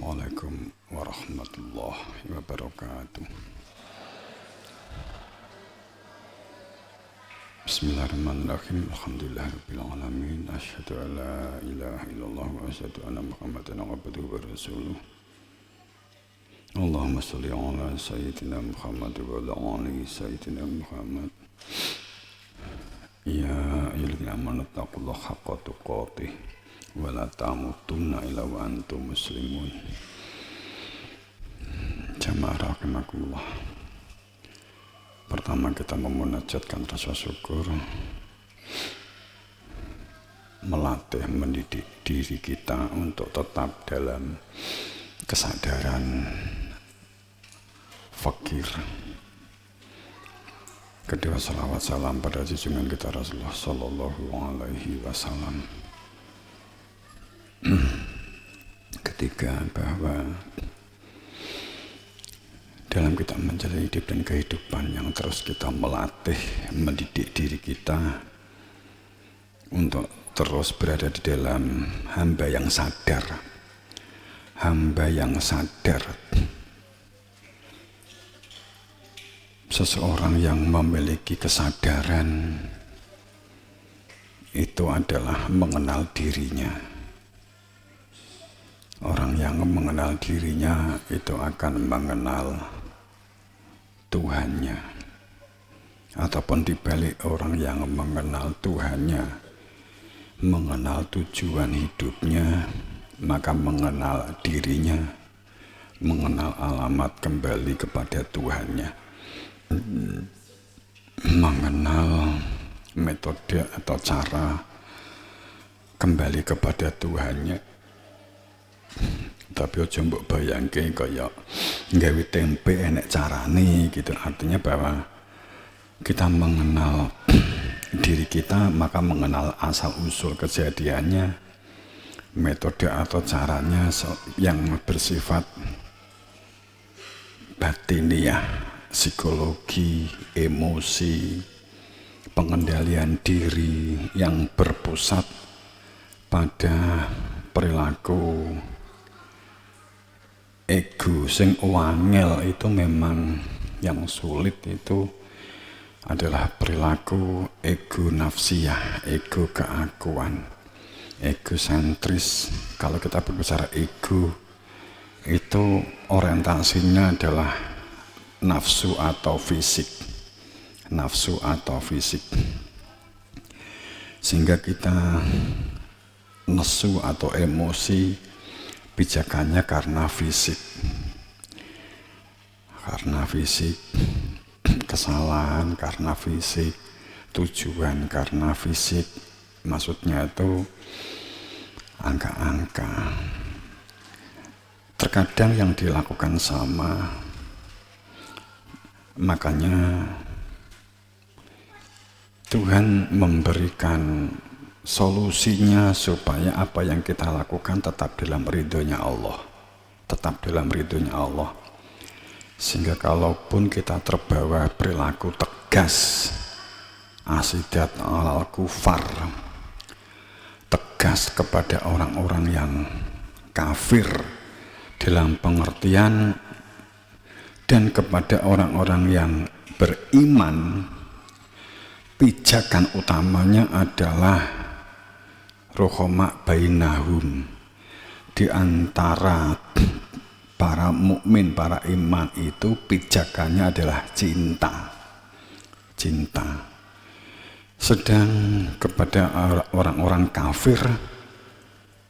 Assalamualaikum warahmatullahi wabarakatuh. Bismillahirrahmanirrahim. Alhamdulillahirabbil alamin. Asyhadu an la ilaha illallah wa asyhadu anna Muhammadan abduhu wa rasuluh. Allahumma shalli ala sayyidina Muhammad wa ala ali sayyidina Muhammad. Ya ayyuhalladzina amanu taqullaha haqqa tuqatih wa la tamutunna illa wa antum muslimun. Jamaah rahimakumullah. Pertama kita memunajatkan rasa syukur, melatih mendidik diri kita untuk tetap dalam kesadaran fakir. Kedua, salawat salam pada junjungan kita Rasulullah Sallallahu Alaihi Wasallam. Ketiga, bahwa dalam kita menjalani hidup dan kehidupan yang terus kita melatih, mendidik diri kita untuk terus berada di dalam hamba yang sadar. Hamba yang sadar. Seseorang yang memiliki kesadaran itu adalah mengenal dirinya. Orang yang mengenal dirinya itu akan mengenal Tuhannya. Ataupun dibalik, orang yang mengenal Tuhannya, mengenal tujuan hidupnya, maka mengenal dirinya, mengenal alamat kembali kepada Tuhannya, mengenal metode atau cara kembali kepada Tuhannya. Tapi aja mbok bayangke kaya nggawe tempe enek carane gitu. Artinya bahwa kita mengenal diri kita, maka mengenal asal usul kejadiannya, metode atau caranya yang bersifat batiniah, psikologi, emosi, pengendalian diri yang berpusat pada perilaku ego sing wangel. Itu memang yang sulit, itu adalah perilaku ego nafsiyah, ego keakuan, egosentris. Kalau kita berbicara ego, itu orientasinya adalah nafsu atau fisik, nafsu atau fisik, sehingga kita nesu atau emosi pijakannya karena fisik, kesalahan karena fisik, tujuan karena fisik. Maksudnya itu angka-angka. Terkadang yang dilakukan sama, makanya Tuhan memberikan solusinya supaya apa yang kita lakukan tetap dalam ridhonya Allah, tetap dalam ridhonya Allah. Sehingga kalaupun kita terbawa perilaku tegas, asidat alal kufar, tegas kepada orang-orang yang kafir dalam pengertian, dan kepada orang-orang yang beriman, pijakan utamanya adalah rohoma bainahum, di antara para mukmin, para iman itu pijakannya adalah cinta. Sedang kepada orang-orang kafir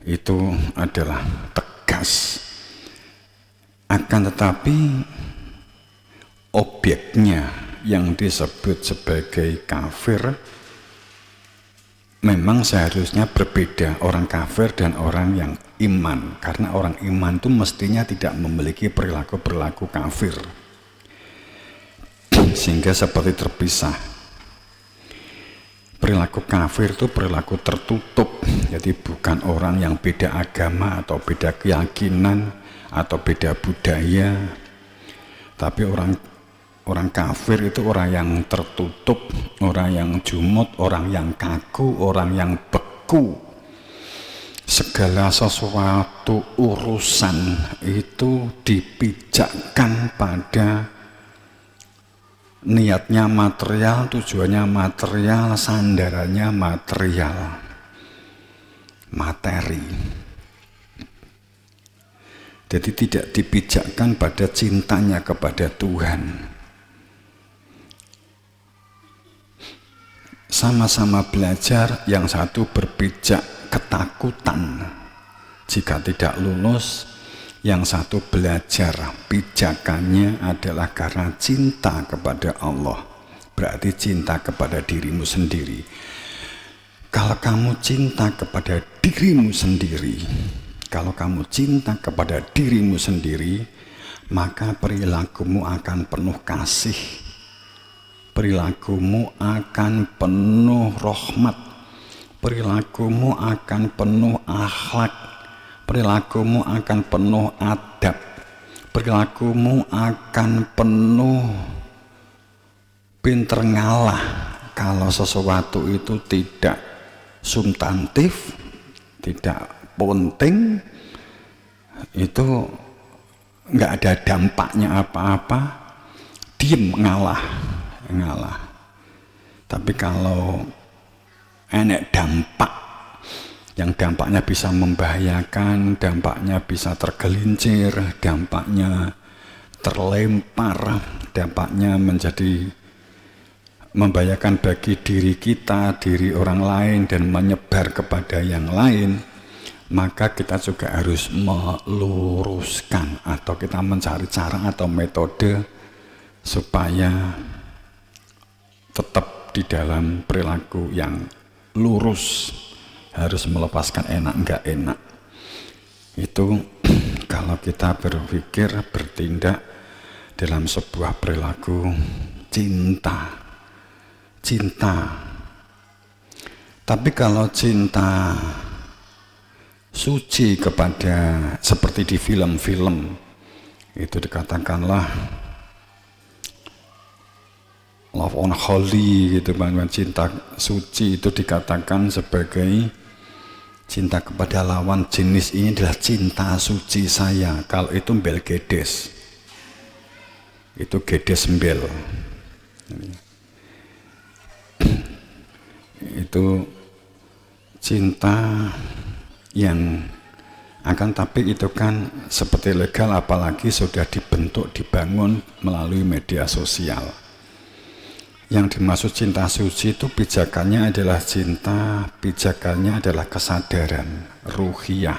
itu adalah tegas. Akan tetapi objeknya yang disebut sebagai kafir memang seharusnya berbeda, orang kafir dan orang yang iman. Karena orang iman itu mestinya tidak memiliki perilaku-perilaku kafir, sehingga seperti terpisah. Perilaku kafir itu perilaku tertutup, jadi bukan orang yang beda agama atau beda keyakinan atau beda budaya, tapi orang kafir itu orang yang tertutup, orang yang jumut, orang yang kaku, orang yang beku. segala sesuatu urusan itu dipijakkan pada niatnya material, tujuannya material, sandarannya material, materi. Jadi tidak dipijakkan pada cintanya kepada Tuhan. Sama-sama belajar, yang satu berpijak ketakutan jika tidak lulus, yang satu belajar pijakannya adalah karena cinta kepada Allah. Berarti cinta kepada dirimu sendiri. Kalau kamu cinta kepada dirimu sendiri, maka perilakumu akan penuh kasih, perilakumu akan penuh rahmat, perilakumu akan penuh akhlak, perilakumu akan penuh adab, perilakumu akan penuh pinter ngalah. Kalau sesuatu itu tidak substantif, tidak penting, itu nggak ada dampaknya apa-apa, diem ngalah. Tapi kalau enek dampak, yang dampaknya bisa membahayakan, dampaknya bisa tergelincir, dampaknya terlempar, dampaknya menjadi membahayakan bagi diri kita, diri orang lain, dan menyebar kepada yang lain, maka kita juga harus meluruskan, atau kita mencari cara atau metode supaya tetap di dalam perilaku yang lurus. Harus melepaskan enak enggak enak. Itu kalau kita berpikir, bertindak dalam sebuah perilaku cinta. Tapi kalau cinta suci kepada, seperti di film-film itu dikatakanlah love unholy gitu, bahwa cinta suci itu dikatakan sebagai cinta kepada lawan jenis. Ini adalah cinta suci saya. Kalau itu mbel gedes, itu gedes mbel, itu cinta yang akan, tapi itu kan seperti legal, apalagi sudah dibentuk, dibangun melalui media sosial. Yang dimaksud cinta suci itu pijakannya adalah cinta, pijakannya adalah kesadaran ruhiyah.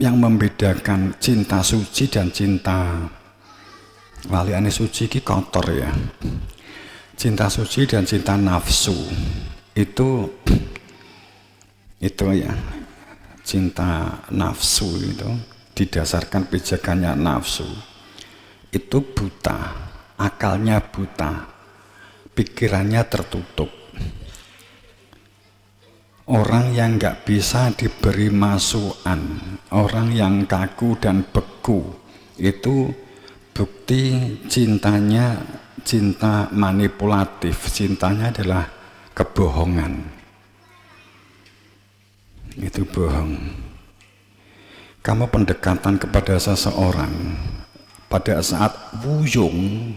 Yang membedakan cinta suci dan cinta waliane suci ini kotor ya. Cinta suci dan cinta nafsu itu ya, cinta nafsu itu didasarkan pijakannya nafsu. Itu buta, akalnya buta, pikirannya tertutup. Orang yang nggak bisa diberi masukan, orang yang kaku dan beku, itu bukti cintanya cinta manipulatif, cintanya adalah kebohongan. Itu bohong. Kamu pendekatan kepada seseorang pada saat wuyung,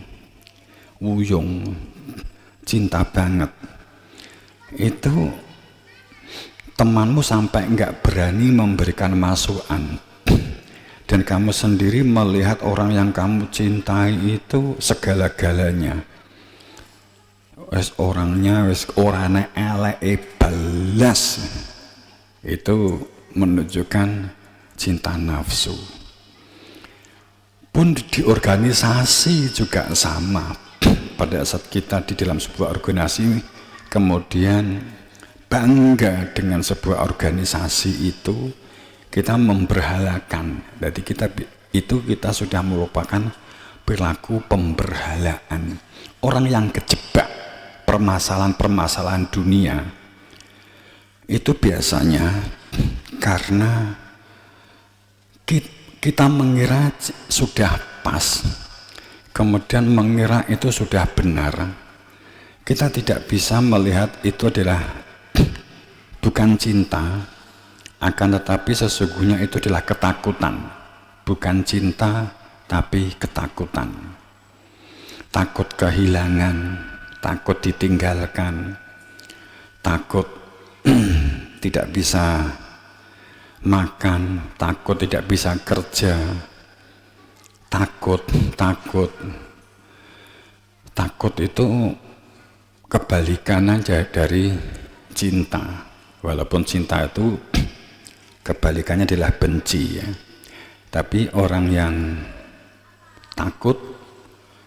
cinta banget, itu temanmu sampai nggak berani memberikan masukan, dan kamu sendiri melihat orang yang kamu cintai itu segala-galanya, orangnya elek balas, itu menunjukkan cinta nafsu. Pun di organisasi juga sama. Pada saat kita di dalam sebuah organisasi kemudian bangga dengan sebuah organisasi itu, kita memberhalakan. Jadi kita sudah merupakan perilaku pemberhalaan. Orang yang kejebak permasalahan-permasalahan dunia itu biasanya karena kita mengira sudah pas, kemudian mengira itu sudah benar. Kita tidak bisa melihat itu adalah bukan cinta, akan tetapi sesungguhnya itu adalah ketakutan. Bukan cinta, tapi ketakutan. Takut kehilangan, takut ditinggalkan, takut tidak bisa makan, takut tidak bisa kerja, takut itu kebalikan aja dari cinta. Walaupun cinta itu kebalikannya adalah benci ya. Tapi orang yang takut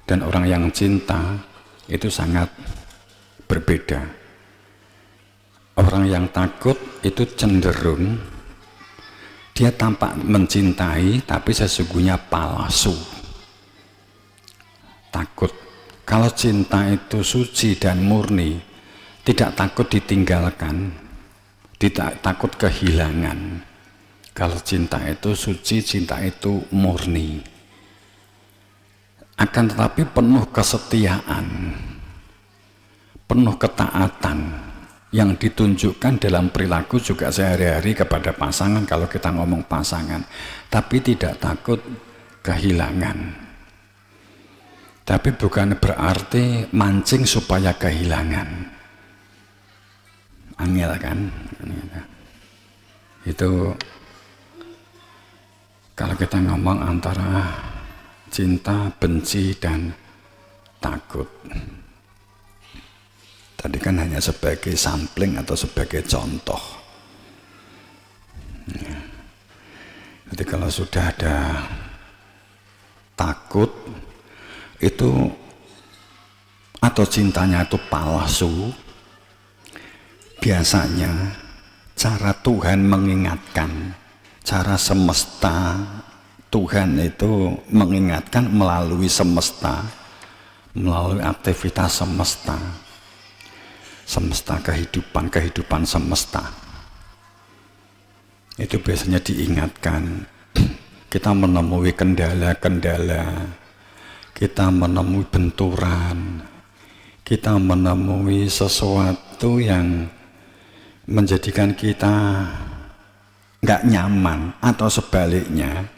dan orang yang cinta itu sangat berbeda. Orang yang takut itu cenderung dia tampak mencintai tapi sesungguhnya palsu. Takut. Kalau cinta itu suci dan murni, tidak takut ditinggalkan, tidak takut kehilangan. Kalau cinta itu suci, cinta itu murni. Akan tetapi penuh kesetiaan, penuh ketaatan yang ditunjukkan dalam perilaku juga sehari-hari kepada pasangan kalau kita ngomong pasangan, tapi tidak takut kehilangan. Tapi bukan berarti mancing supaya kehilangan. Angel kan? Itu kalau kita ngomong antara cinta, benci, dan takut. Tadi kan hanya sebagai sampling atau sebagai contoh. Jadi kalau sudah ada takut itu atau cintanya itu palsu, biasanya cara Tuhan mengingatkan, cara semesta Tuhan itu mengingatkan melalui semesta, melalui aktivitas semesta kehidupan semesta. Itu biasanya diingatkan. Kita menemui kendala-kendala, kita menemui benturan, kita menemui sesuatu yang menjadikan kita nggak nyaman, atau sebaliknya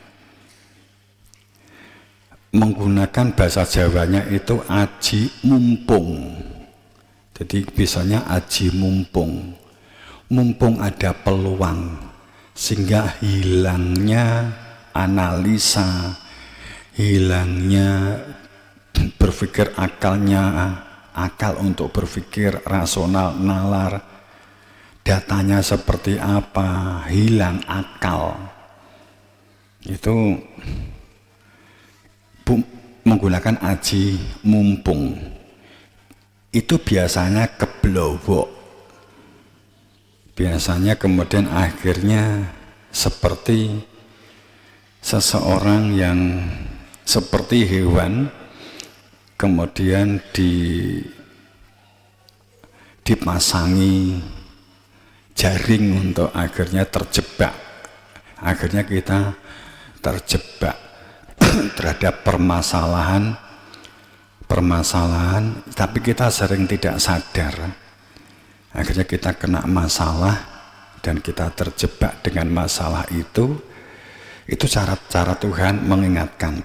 menggunakan bahasa Jawanya itu aji mumpung. Jadi misalnya aji mumpung, mumpung ada peluang, sehingga hilangnya analisa, hilangnya berpikir akal untuk berpikir rasional, nalar, datanya seperti apa, hilang akal. Itu menggunakan aji mumpung. Itu biasanya keblowok. Biasanya kemudian akhirnya seperti seseorang yang seperti hewan kemudian dipasangi jaring untuk akhirnya terjebak. Akhirnya kita terjebak terhadap permasalahan, tapi kita sering tidak sadar. Akhirnya kita kena masalah dan kita terjebak dengan masalah itu. Itu cara Tuhan mengingatkan.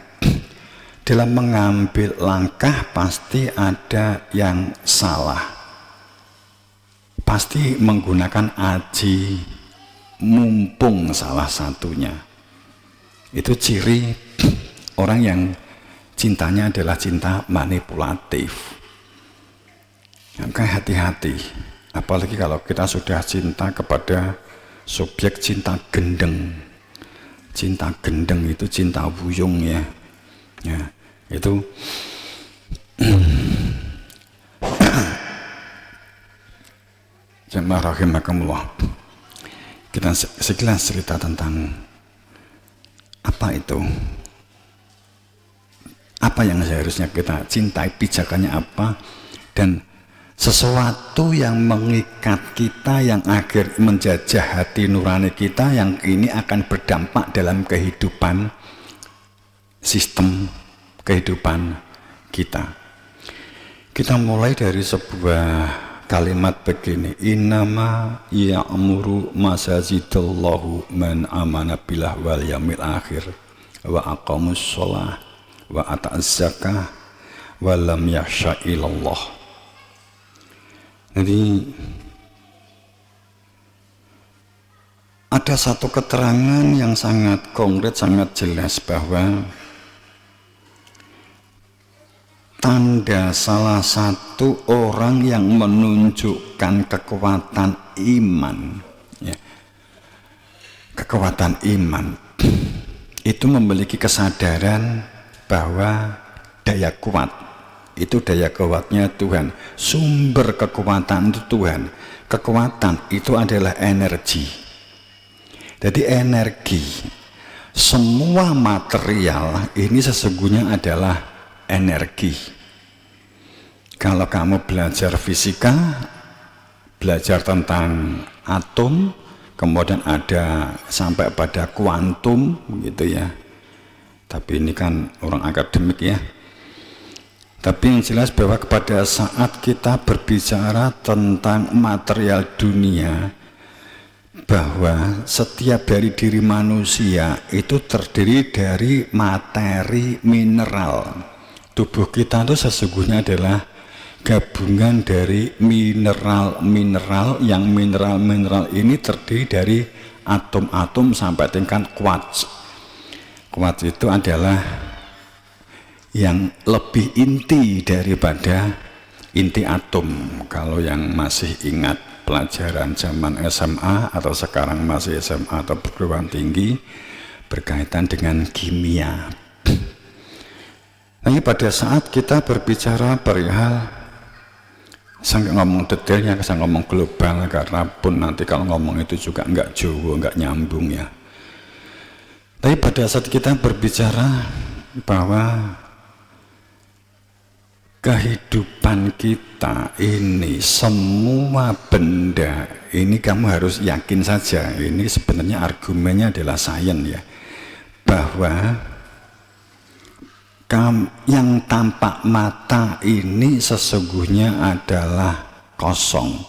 Dalam mengambil langkah pasti ada yang salah. Pasti menggunakan aji mumpung salah satunya. Itu ciri orang yang cintanya adalah cinta manipulatif. Maka hati-hati. Apalagi kalau kita sudah cinta kepada subjek cinta gendeng. Cinta gendeng itu cinta buyung ya. Ya, itu jemaah rahimakumullah. Kita sekilas cerita tentang apa itu, apa yang seharusnya kita cintai, pijakannya apa, dan sesuatu yang mengikat kita, yang akhir menjajah hati nurani kita, yang ini akan berdampak dalam kehidupan, sistem kehidupan kita. Kita mulai dari sebuah kalimat begini, innama ya'muru masajidallahu man amana billah wal yaumil akhir wa aqamus sholah wa ata'az zakah wa lam yakhsha ilallah. Jadi ada satu keterangan yang sangat konkret, sangat jelas bahwa tanda salah satu orang yang menunjukkan kekuatan iman, ya, kekuatan iman itu memiliki kesadaran bahwa daya kuat itu daya kuatnya Tuhan, sumber kekuatan itu Tuhan. Kekuatan itu adalah energi. Jadi energi, semua material ini sesungguhnya adalah energi. Kalau kamu belajar fisika, belajar tentang atom, kemudian ada sampai pada kuantum gitu ya. Tapi ini kan orang akademik ya. Tapi yang jelas bahwa pada saat kita berbicara tentang material dunia, bahwa setiap dari diri manusia itu terdiri dari materi mineral. Tubuh kita itu sesungguhnya adalah gabungan dari mineral-mineral, yang mineral-mineral ini terdiri dari atom-atom sampai tingkat quartz. Quartz itu adalah yang lebih inti daripada inti atom. Kalau yang masih ingat pelajaran zaman SMA atau sekarang masih SMA atau perguruan tinggi berkaitan dengan kimia. Nah, pada saat kita berbicara perihal, saya nggak ngomong detailnya, saya ngomong global karena pun nanti kalau ngomong itu juga nggak Jawa, nggak nyambung ya. Tapi pada saat kita berbicara bahwa kehidupan kita ini, semua benda ini kamu harus yakin saja, ini sebenarnya argumennya adalah sains ya, bahwa yang tampak mata ini sesungguhnya adalah kosong.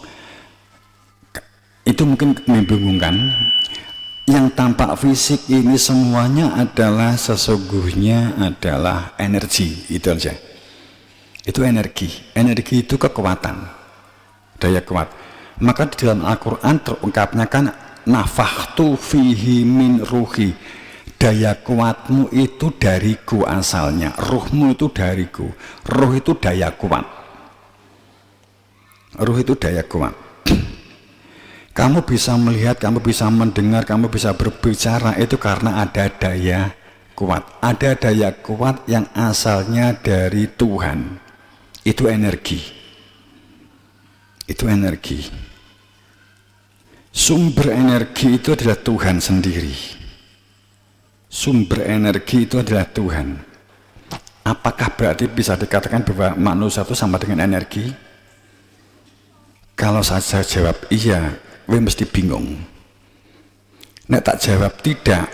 Itu mungkin membingungkan. Yang tampak fisik ini semuanya adalah sesungguhnya adalah energi, itu aja. Itu energi. Energi itu kekuatan, daya kuat. Maka di dalam Al-Quran terungkapnya kan nafakhtu fihi min ruhi, daya kuatmu itu dariku asalnya, ruhmu itu dariku. Ruh itu daya kuat. Ruh itu daya kuat. Kamu bisa melihat, kamu bisa mendengar, kamu bisa berbicara, itu karena ada daya kuat. Ada daya kuat yang asalnya dari Tuhan. Itu energi. Itu energi. Sumber energi itu adalah Tuhan sendiri. Sumber energi itu adalah Tuhan. Apakah berarti bisa dikatakan bahwa manusia itu sama dengan energi? Kalau saya jawab iya, gue mesti bingung. Nek tak jawab tidak,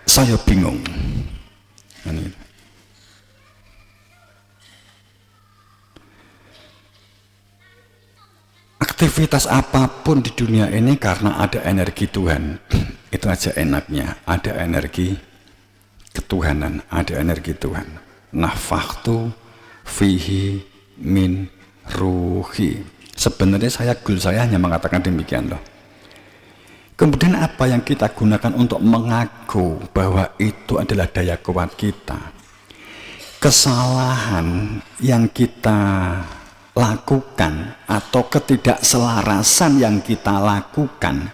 saya bingung. Aktivitas apapun di dunia ini karena ada energi Tuhan. Itu aja enaknya, ada energi ketuhanan, ada energi Tuhan. Nafakhtu fihi min ruhi. Sebenarnya saya hanya mengatakan demikian loh. Kemudian apa yang kita gunakan untuk mengaku bahwa itu adalah daya kuat kita? Kesalahan yang kita lakukan atau ketidakselarasan yang kita lakukan,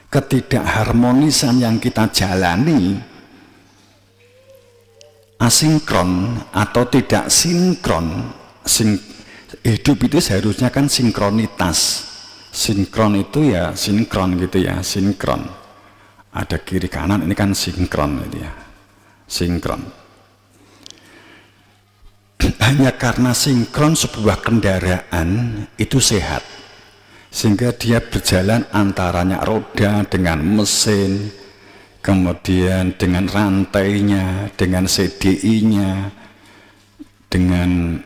ketidakharmonisan yang kita jalani, asinkron atau tidak sinkron. Hidup itu seharusnya kan sinkronitas. Sinkron itu ya sinkron gitu ya, sinkron. Ada kiri kanan, ini kan sinkron gitu ya, sinkron. Hanya karena sinkron sebuah kendaraan itu sehat, sehingga dia berjalan antaranya roda dengan mesin, kemudian dengan rantainya, dengan CDI-nya, dengan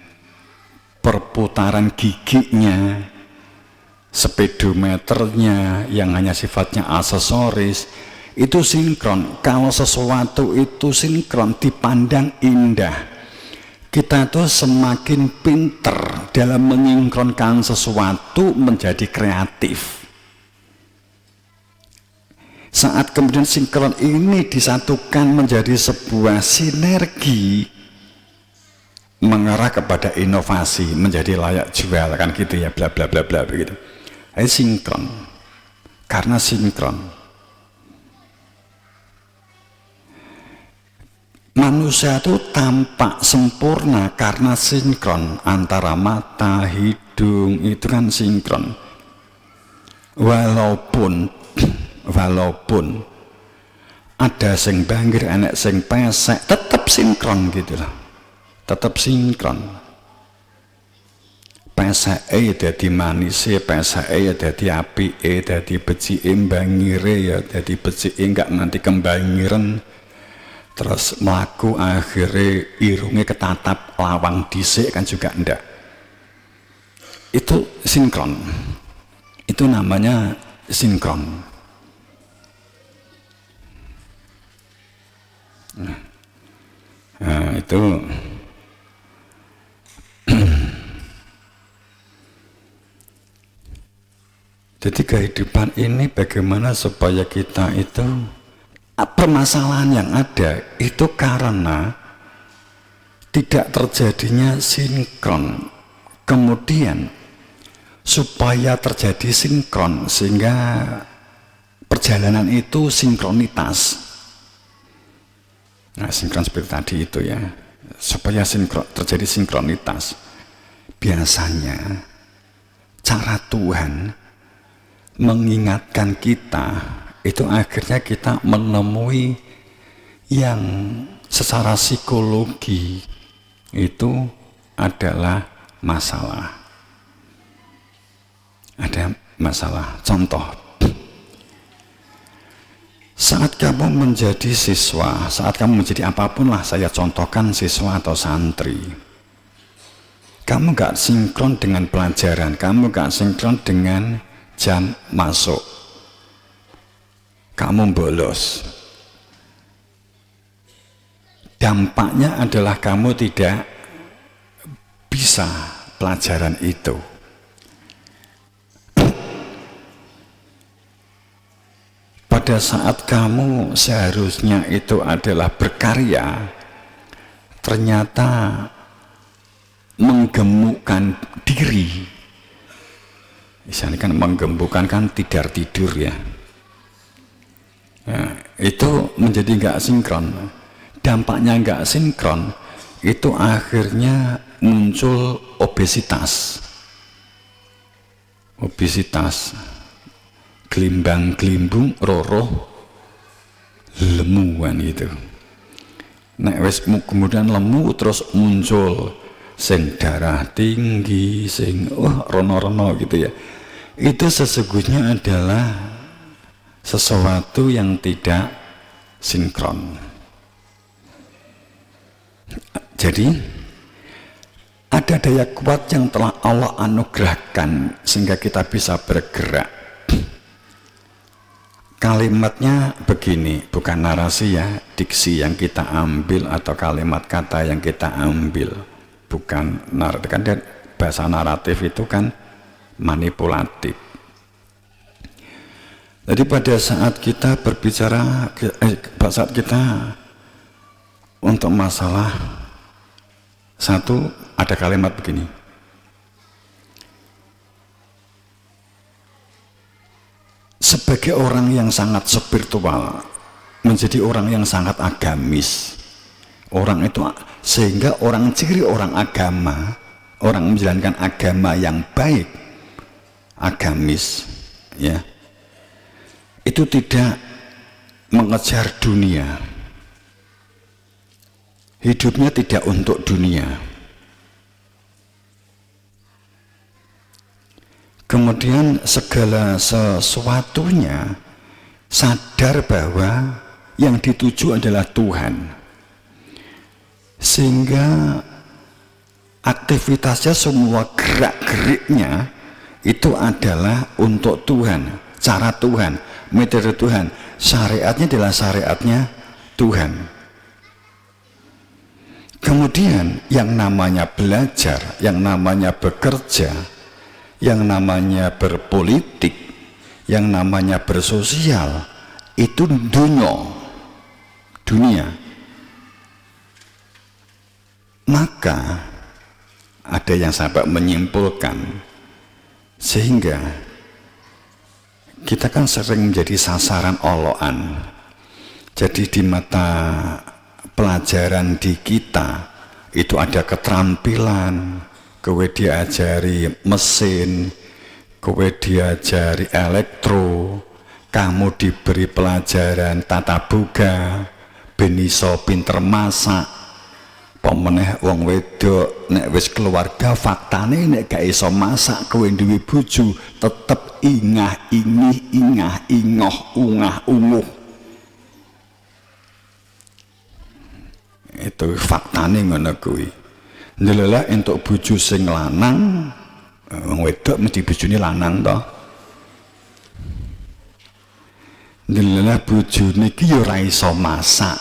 perputaran giginya, speedometernya yang hanya sifatnya aksesoris itu sinkron. Kalau sesuatu itu sinkron dipandang indah, kita tuh semakin pinter dalam menyinkronkan sesuatu menjadi kreatif. Saat kemudian sinkron ini disatukan menjadi sebuah sinergi, mengarah kepada inovasi, menjadi layak jual, kan gitu ya, bla bla bla bla begitu. Ini sinkron. Karena sinkron manusia itu tampak sempurna karena sinkron antara mata, hidung, itu kan sinkron. Walaupun ada sing banggir, anak sing pesek, tetap sinkron gitu lah. Tetap sinkron. Peseke dadi manise, peseke dadi apike, dadi becike bangire ya dadi becike enggak nanti kembangiren. Terus melaku akhirnya irungnya ketatap lawang disik kan juga enggak. Itu sinkron. Itu namanya sinkron. Nah, itu jadi kehidupan ini bagaimana supaya kita itu, permasalahan yang ada itu karena tidak terjadinya sinkron. Kemudian supaya terjadi sinkron sehingga perjalanan itu sinkronitas. Nah, sinkron seperti tadi itu ya, supaya terjadi sinkronitas. Biasanya cara Tuhan mengingatkan kita itu akhirnya kita menemui yang secara psikologi itu adalah masalah. Ada masalah. Contoh, saat kamu menjadi siswa, saat kamu menjadi apapun lah, saya contohkan siswa atau santri, kamu gak sinkron dengan pelajaran, kamu gak sinkron dengan jam masuk, kamu bolos. Dampaknya adalah kamu tidak bisa pelajaran itu. Pada saat kamu seharusnya itu adalah berkarya, ternyata menggemukkan diri. Misalnya kan menggemukkan kan tidur ya. Nah, itu menjadi nggak sinkron. Dampaknya nggak sinkron, itu akhirnya muncul obesitas, gelimbang-gelimbung, roroh, lemu kan gitu. Nek wis kemudian lemu terus muncul sing darah tinggi, sing rono-rono gitu ya. Itu sesungguhnya adalah sesuatu yang tidak sinkron. Jadi ada daya kuat yang telah Allah anugerahkan sehingga kita bisa bergerak. Kalimatnya begini, bukan narasi ya, diksi yang kita ambil atau kalimat kata yang kita ambil, bukan naratif. Kan bahasa naratif itu kan manipulatif. Jadi pada saat kita berbicara, saat kita untuk masalah satu, ada kalimat begini, sebagai orang yang sangat spiritual, menjadi orang yang sangat agamis, orang itu sehingga orang ciri orang agama, orang menjalankan agama yang baik, agamis ya, itu tidak mengejar dunia, hidupnya tidak untuk dunia. Kemudian segala sesuatunya sadar bahwa yang dituju adalah Tuhan, sehingga aktivitasnya semua gerak-geriknya itu adalah untuk Tuhan, cara Tuhan, metode Tuhan, syariatnya adalah syariatnya Tuhan. Kemudian yang namanya belajar, yang namanya bekerja, yang namanya berpolitik, yang namanya bersosial, itu dunia. Maka ada yang sampai menyimpulkan, sehingga kita kan sering menjadi sasaran olokan. Jadi di mata pelajaran di kita itu ada keterampilan, kowe diajari mesin, kowe diajari elektro, kamu diberi pelajaran tata boga, ben iso pinter masak. Pemeneh wong wedok nek wis keluarga, faktane nek gak iso masak kowe duwe bojo tetep ingoh ungah-unguh. Itu faktane ngono kuwi. Ndelala entuk bojo sing lanang, wong wedok mesti bojone lanang to. Ndelala bojone iki ya ora iso masak.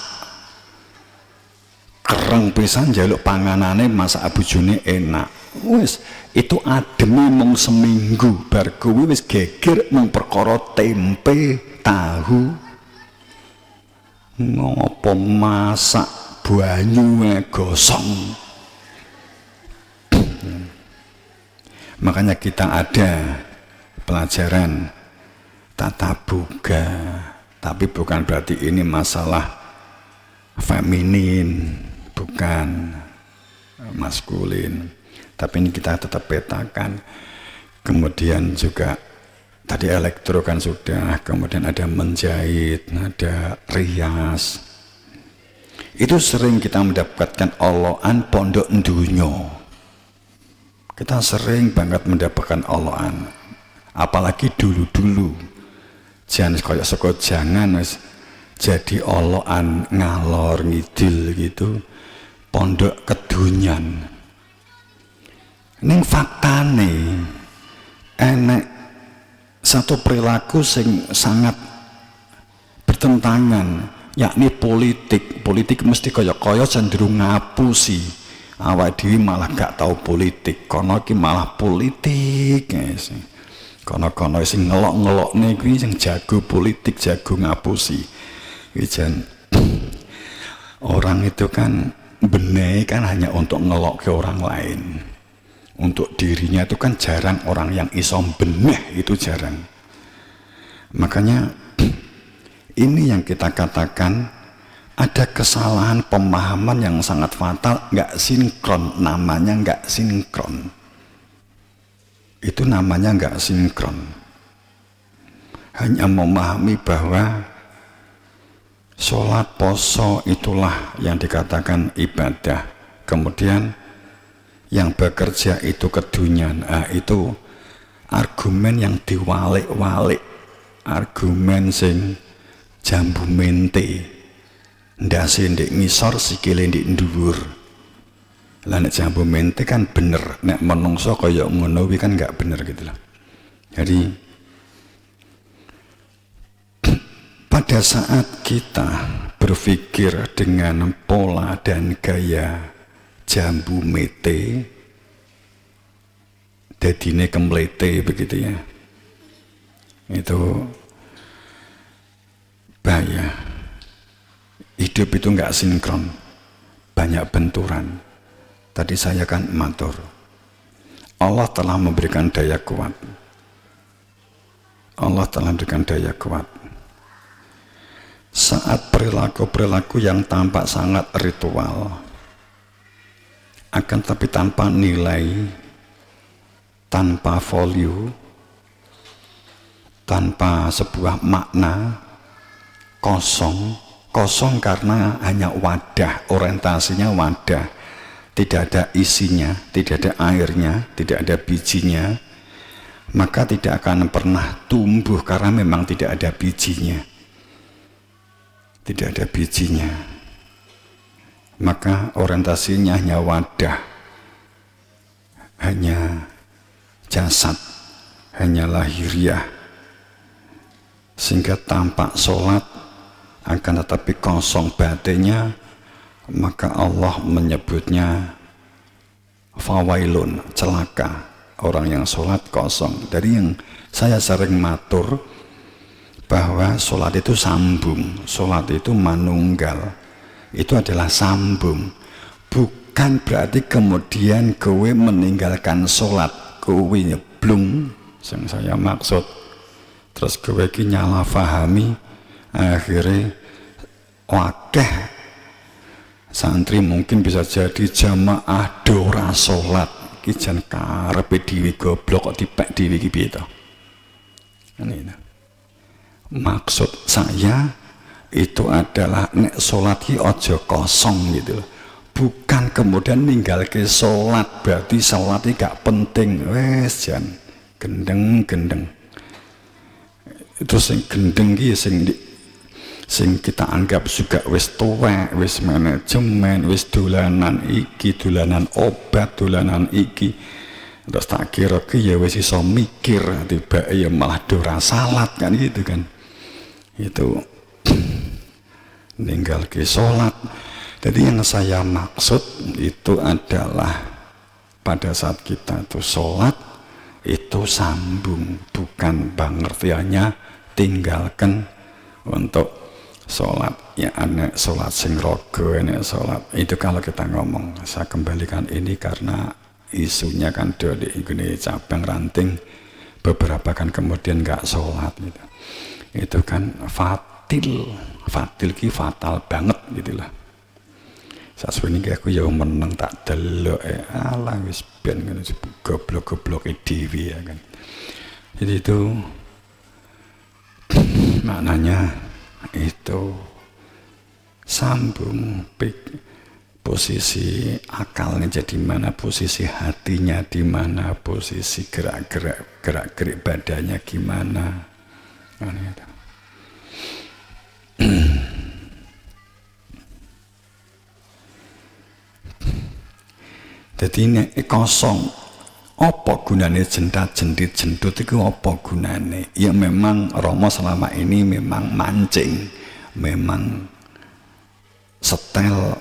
Kereng pisan njaluk panganane, masak bojone enak. Wis itu ademe mung seminggu, bar kuwi wis geger mung perkara tempe, tahu. Ngopo masak banyu gosong. Makanya kita ada pelajaran tata boga, tapi bukan berarti ini masalah feminin, bukan maskulin, tapi ini kita tetap petakan. Kemudian juga tadi elektro kan sudah, kemudian ada menjahit, ada rias. Itu sering kita mendapatkan olokan pondok ndunyo. Kita sering banget mendapatkan olokan, apalagi dulu-dulu. Jangan jangan jadi olokan ngalor ngidil gitu, pondok kedunyan. Ning faktane enek satu perilaku sing sangat bertentangan, yakni politik. Politik mesti kaya cenderung ngapusi, awak dhewe malah gak tahu politik, kono iki malah politik guys. Kono-kono sing ngelok-ngelokne kuwi sing jago politik, jago ngapusi. Wijan orang itu kan benih kan hanya untuk ngelok ke orang lain, untuk dirinya itu kan jarang orang yang iso benih, itu jarang. Makanya ini yang kita katakan ada kesalahan pemahaman yang sangat fatal, nggak sinkron, namanya nggak sinkron. Itu namanya nggak sinkron. Hanya memahami bahwa sholat, poso itulah yang dikatakan ibadah. Kemudian yang bekerja itu kedunyan. Itu argumen yang diwalik-walik, argumen sing jambu mente, ndase ndek ngisor sikile ndek dhuwur. Lah nek jambu mente kan bener, nek menungso kaya ngono kuwi kan enggak bener gitu loh. Jadi pada saat kita berpikir dengan pola dan gaya jambu mete, dadine kemlete begitu ya, itu bahaya. Hidup itu nggak sinkron, banyak benturan. Tadi saya kan matur, Allah telah memberikan daya kuat. Allah telah memberikan daya kuat. Saat perilaku-perilaku yang tampak sangat ritual, akan tapi tanpa nilai, tanpa value, tanpa sebuah makna, kosong karena hanya wadah, orientasinya wadah, tidak ada isinya, tidak ada airnya, tidak ada bijinya, maka tidak akan pernah tumbuh karena memang tidak ada bijinya. Tidak ada bijinya, maka orientasinya hanya wadah, hanya jasad, hanya lahiriah, sehingga tampak sholat akan tetapi kosong batinnya, maka Allah menyebutnya fawailun, celaka orang yang sholat kosong. Dari yang saya sering matur bahwa sholat itu sambung, sholat itu manunggal, itu adalah sambung. Bukan berarti kemudian kowe meninggalkan sholat, kowe nyeblung yang saya maksud, terus kowe ki nyalah fahami, akhirnya wakeh santri mungkin bisa jadi jamaah dora sholat kijan karepe dhewe goblok kok dipek dhewe iki piye to. Maksud saya itu adalah nek sholat ki ojo kosong gitu loh. Bukan kemudian ninggal ke sholat berarti sholat ini gak penting. Wes jan gendeng itu sing gendeng ki sing kita anggap juga wis tuwek, wis manajemen, wis dolanan iki, dolanan obat, dolanan iki. Terus tak kira ki ya wis iso mikir, tiba ya malah dora salat kan gitu kan. Itu ninggal ke sholat. Jadi yang saya maksud itu adalah pada saat kita itu sholat itu sambung, bukan pengertiannya tinggalkan untuk sholat. Ya aneh sholat sing rogo, aneh sholat itu kalau kita ngomong. Saya kembalikan ini karena isunya kan di cabang ranting beberapa kan kemudian nggak sholat gitu. Itu kan fatil ki fatal banget gitulah. Saswini ki aku ya meneng tak delok alah wis ben ngono goblok-goblok dhewe ya kan. Jadi itu maknanya itu sambung posisi akalnya jadi mana, posisi hatinya di mana, posisi gerak-gerik badannya gimana. Jadi ini kosong. Apa gunane jendat-jendit jendut itu apa gunane? Ya memang Romo selama ini memang mancing, memang setel,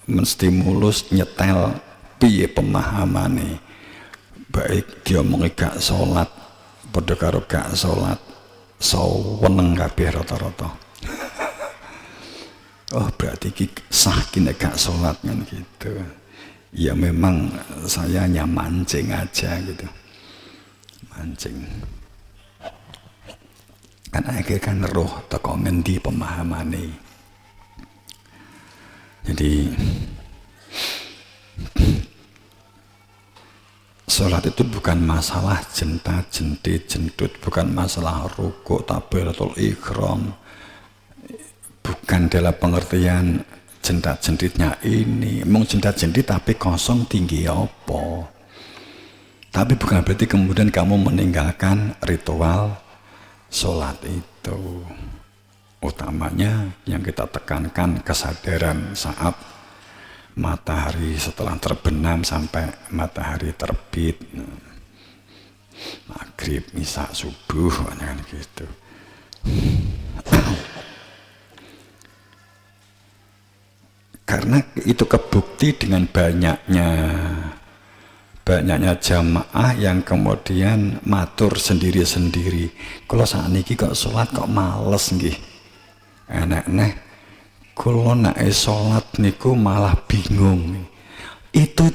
menstimulus, nyetel piye pemahamane. Baik diomongi gak sholat, padha karo gak sholat, saweneng kabeh rata-rata. Oh berarti ki sah ki nek gak sholat kan gitu. Ya memang saya hanya mancing aja gitu, mancing kan akhirnya kan roh teko ngendi pemahamane. Jadi sholat itu bukan masalah jenta-jentit jendut, bukan masalah rukuk takbiratul ihram, bukan dalam pengertian jendat-jenditnya ini. Emang jendat-jendit tapi kosong tinggi apa? Tapi bukan berarti kemudian kamu meninggalkan ritual sholat itu. Utamanya yang kita tekankan kesadaran saat matahari setelah terbenam sampai matahari terbit, maghrib, isya, subuh, kan gitu. Karena itu kebukti dengan banyaknya jamaah yang kemudian matur sendiri-sendiri. Kalau saat ini kok sholat kok males nggih. Enak-enak. Kalau nak sholat niku malah bingung. Itu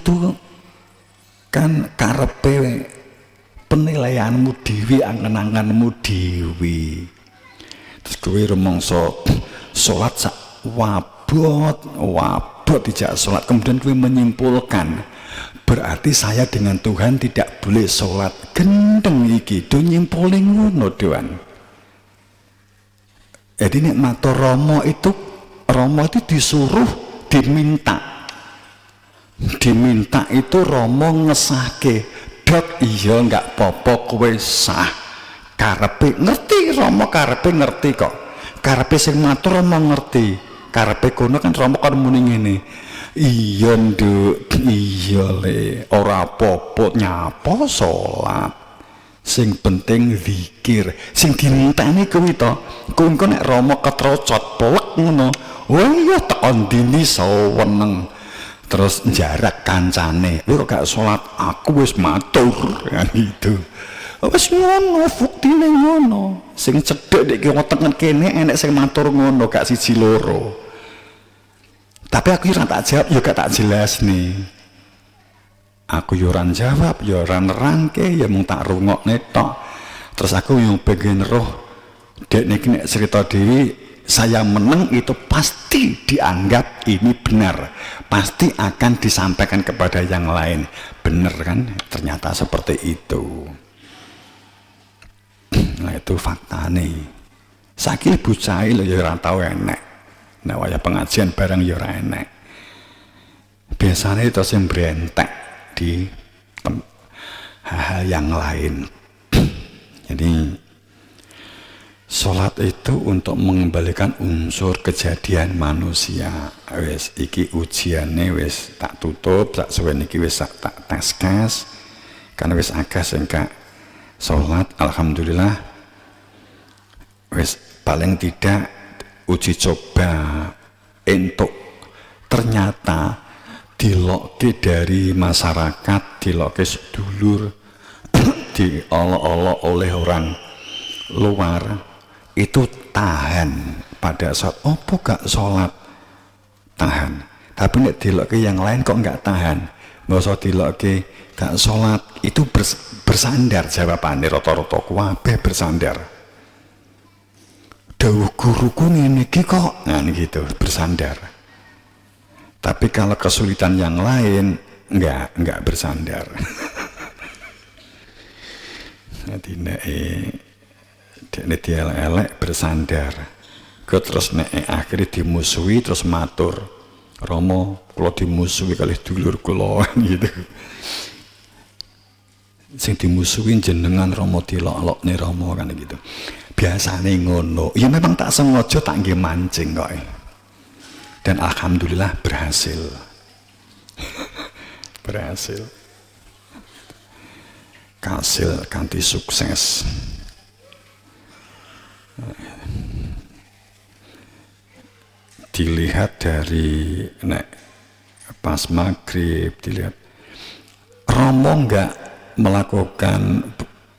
kan karepe penilaianmu dewi, angen-angenmu dewi. Terus kowe rumangsa sholat sak wabot tidak sholat, kemudian kowe menyimpulkan berarti saya dengan Tuhan tidak boleh sholat. Gendeng iki do nyimpulin ngono doan. Jadi nek matur Romo itu disuruh diminta itu Romo ngesahke dok iya nggak popo kowe sah karepe ngerti. Romo karepe ngerti kok, karepe sing matur Romo ngerti, karepe kono kan Romo kan muni ngene, iya nduk iya le ora apa-apa nyapa salat Sing penting zikir, sing dinteni kuwi to. Kuwi engko nek Rama ketrocot plek ngono. Oh iya tekan dini saweneng. Terus jarak kancane. Kowe kok gak salat, aku wis matur kan gitu. Wis ngono, buktine ngono. Sing cedhek nek kiwa tengen kene enek sing matur ngono, gak siji loro. Tapi aku ora tak jawab, ya gak tak jelas nih. Aku yo ora jawab, yo ora nerangke, ya mung tak rungokne tok. Terus aku yang pengen roh dek niki nek cerita dhewe saya menang itu pasti dianggap ini benar. Pasti akan disampaikan kepada yang lain. Benar kan? Ternyata seperti itu. Nah itu fakta nih. Saiki bocah lho ya ora tau enek. Nek waya pengajian bareng ya ora enek. Biasanya itu sing brentek di hal-hal yang lain. Jadi sholat itu untuk mengembalikan unsur kejadian manusia. Wes iki ujiane wes tak tutup, tak suwen iki wes tak teskas. Karena wes akeh sing gak sholat, alhamdulillah. Wes paling tidak uji coba entuk ternyata dilokke dari masyarakat, dilokke sedulur, diolok-olok oleh orang luar itu tahan pada saat opo gak sholat tahan. Tapi nek dilokke yang lain kok gak tahan, masa dilokke gak sholat itu bersandar jawabannya rata-rata kabeh bersandar. Dawuh guruku ngene iki kok nah gitu bersandar. Tapi kalau kesulitan yang lain enggak bersandar. Nanti nek dia elek bersandar. Ke terus nek akhirnya dimusuhi terus matur. Romo kula dimusuhi kalih dulur kula gitu. Sing dimusuhi jenengan Romo dilok-lokne Romo kan gitu. Biasane ngono. Ya memang tak sengaja tak nggih mancing kok. Dan alhamdulillah berhasil. Berhasil. Kasil kanthi sukses. Dilihat dari nek pas maghrib dilihat Romo enggak melakukan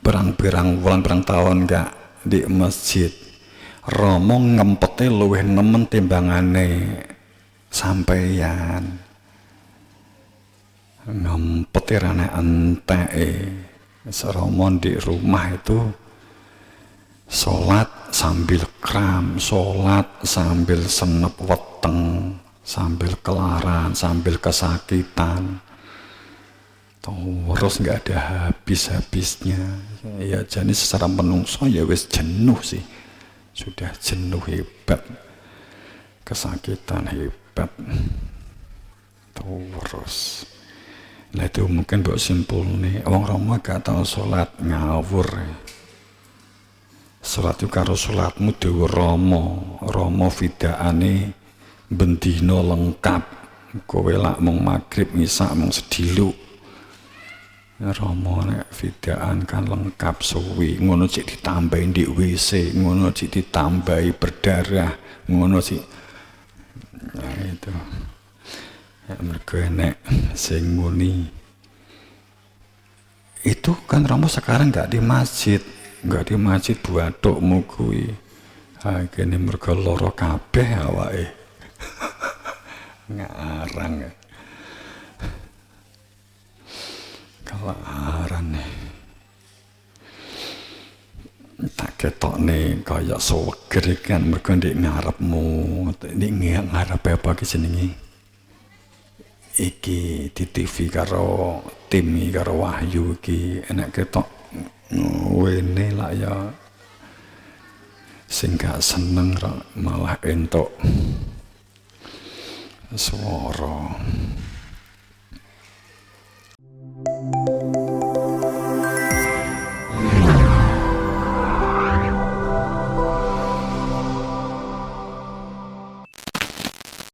berang-berang tahun enggak di masjid. Romo ngempete luwih nemen timbangane sampeyan. Ngempete rane enteke. Romo di rumah itu sholat sambil kram, sholat sambil senep weteng, sambil kelaran, sambil kesakitan. Terus nggak ada habis-habisnya. Ya jadi secara menungso ya wis jenuh sih. Sudah jenuh hebat, kesakitan hebat. Terus nah itu mungkin buat simpul nih wong Roma gak tahu sholat ngawur. Sholat itu karo sholatmu dewa Romo vidaane bendino lengkap. Kowe lak mung maghrib ngisak mung sediluk. Romo nek vidaan kan lengkap suwi, ngono cik ditambahi di WC, ngono cik ditambahi berdarah, ngono cik. Nah itu. Ya mergo nek sing muni. Itu kan Romo sekarang enggak di masjid buat tokmu kuwi. Ha kene mergo lara kabeh awake. Ngarang. Kelaran tak ketokne kaya seger kan mergo ndek ngarepmu ndek ngarep apa ki jenenge iki di TV karo tim karo Wahyu iki enak ketok wene lah ya sing gak seneng malah entuk swara.